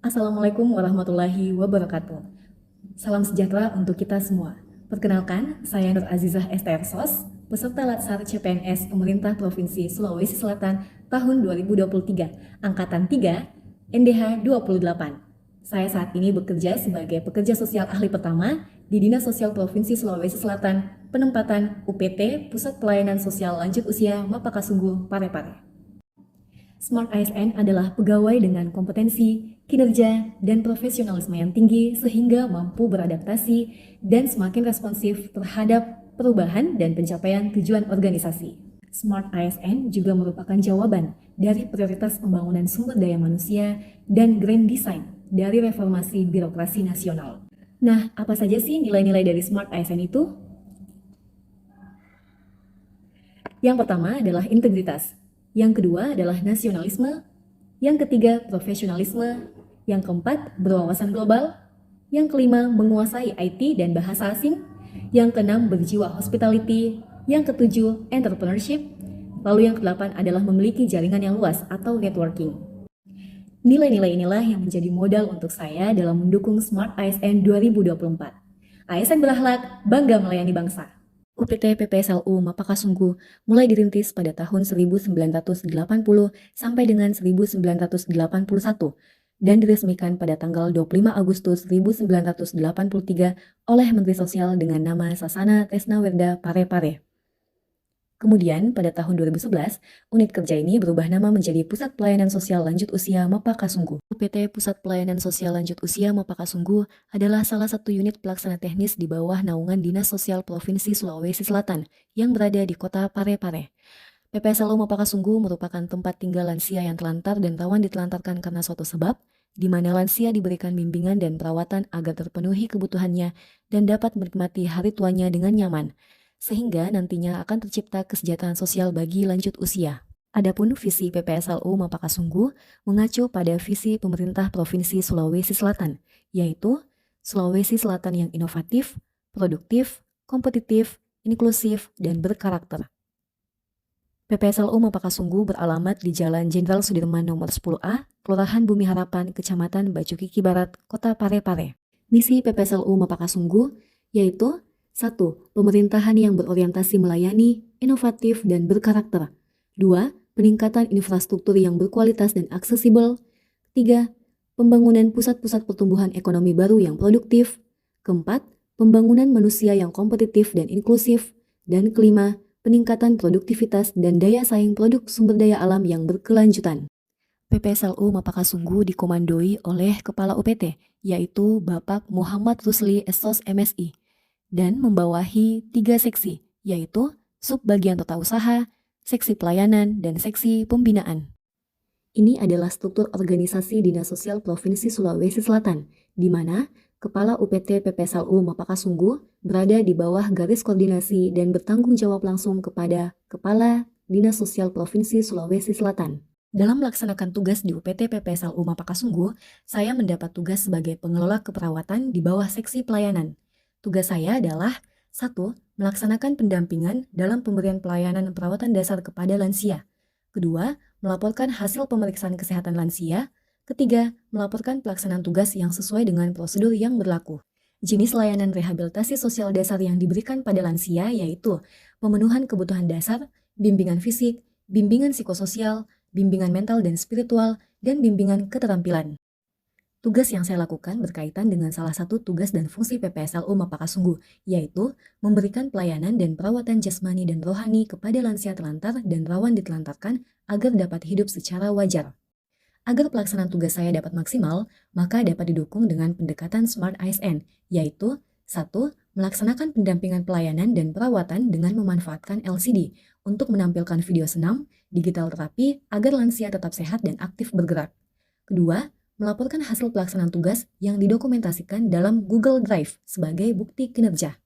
Assalamualaikum warahmatullahi wabarakatuh. Salam sejahtera untuk kita semua. Perkenalkan, saya Nur Azizah STRSOS, peserta Latsar CPNS Pemerintah Provinsi Sulawesi Selatan tahun 2023, Angkatan 3, NDH 28. Saya saat ini bekerja sebagai pekerja sosial ahli pertama di Dinas Sosial Provinsi Sulawesi Selatan, penempatan UPT Pusat Pelayanan Sosial Lanjut Usia Mapakasungguh Parepare. Smart ASN adalah pegawai dengan kompetensi, kinerja, dan profesionalisme yang tinggi sehingga mampu beradaptasi dan semakin responsif terhadap perubahan dan pencapaian tujuan organisasi. Smart ASN juga merupakan jawaban dari prioritas pembangunan sumber daya manusia dan grand design dari reformasi birokrasi nasional. Nah, apa saja sih nilai-nilai dari Smart ASN itu? Yang pertama adalah integritas. Yang kedua adalah nasionalisme. Yang ketiga, profesionalisme. Yang keempat, berwawasan global. Yang kelima, menguasai IT dan bahasa asing. Yang keenam, berjiwa hospitality. Yang ketujuh, entrepreneurship. Lalu yang kedelapan adalah memiliki jaringan yang luas atau networking. Nilai-nilai inilah yang menjadi modal untuk saya dalam mendukung Smart ASN 2024. ASN berakhlak, bangga melayani bangsa. UPT PPSLU Mapakasungguh mulai dirintis pada tahun 1980 sampai dengan 1981 dan diresmikan pada tanggal 25 Agustus 1983 oleh Menteri Sosial dengan nama Sasana Tresnawerdha Parepare. Kemudian pada tahun 2011, unit kerja ini berubah nama menjadi Pusat Pelayanan Sosial Lanjut Usia Mapakasungguh. UPT Pusat Pelayanan Sosial Lanjut Usia Mapakasungguh adalah salah satu unit pelaksana teknis di bawah naungan Dinas Sosial Provinsi Sulawesi Selatan yang berada di kota Parepare. PPSLU Mapakasungguh merupakan tempat tinggal lansia yang telantar dan rawan ditelantarkan karena suatu sebab, di mana lansia diberikan bimbingan dan perawatan agar terpenuhi kebutuhannya dan dapat menikmati hari tuanya dengan nyaman, sehingga nantinya akan tercipta kesejahteraan sosial bagi lanjut usia. Adapun visi PPSLU Mapakasungguh mengacu pada visi pemerintah Provinsi Sulawesi Selatan, yaitu Sulawesi Selatan yang inovatif, produktif, kompetitif, inklusif, dan berkarakter. PPSLU Mapakasungguh beralamat di Jalan Jenderal Sudirman nomor 10A, Kelurahan Bumi Harapan, Kecamatan Bacukiki Barat, Kota Parepare. Misi PPSLU Mapakasungguh yaitu 1. Pemerintahan yang berorientasi melayani, inovatif, dan berkarakter. 2. Peningkatan infrastruktur yang berkualitas dan aksesibel. 3. Pembangunan pusat-pusat pertumbuhan ekonomi baru yang produktif. Keempat, pembangunan manusia yang kompetitif dan inklusif. Dan kelima, peningkatan produktivitas dan daya saing produk sumber daya alam yang berkelanjutan. PPSLU Mapakasungguh dikomandoi oleh Kepala UPT, yaitu Bapak Muhammad Rusli SOS MSI, dan membawahi 3 seksi, yaitu Subbagian Tata Usaha, Seksi Pelayanan, dan Seksi Pembinaan. Ini adalah struktur organisasi Dinas Sosial Provinsi Sulawesi Selatan, di mana Kepala UPT PPSLU Mapakasungguh berada di bawah garis koordinasi dan bertanggung jawab langsung kepada Kepala Dinas Sosial Provinsi Sulawesi Selatan. Dalam melaksanakan tugas di UPT PPSLU Mapakasungguh, saya mendapat tugas sebagai pengelola keperawatan di bawah Seksi Pelayanan. Tugas saya adalah 1. Melaksanakan pendampingan dalam pemberian pelayanan perawatan dasar kepada lansia. Kedua, melaporkan hasil pemeriksaan kesehatan lansia. Ketiga, melaporkan pelaksanaan tugas yang sesuai dengan prosedur yang berlaku. Jenis layanan rehabilitasi sosial dasar yang diberikan pada lansia yaitu pemenuhan kebutuhan dasar, bimbingan fisik, bimbingan psikososial, bimbingan mental dan spiritual, dan bimbingan keterampilan. Tugas yang saya lakukan berkaitan dengan salah satu tugas dan fungsi PPSLU Mapakasungguh, yaitu memberikan pelayanan dan perawatan jasmani dan rohani kepada lansia telantar dan rawan ditelantarkan agar dapat hidup secara wajar. Agar pelaksanaan tugas saya dapat maksimal, maka dapat didukung dengan pendekatan Smart ASN, yaitu 1. Melaksanakan pendampingan pelayanan dan perawatan dengan memanfaatkan LCD untuk menampilkan video senam, digital terapi agar lansia tetap sehat dan aktif bergerak. Kedua, melaporkan hasil pelaksanaan tugas yang didokumentasikan dalam Google Drive sebagai bukti kinerja.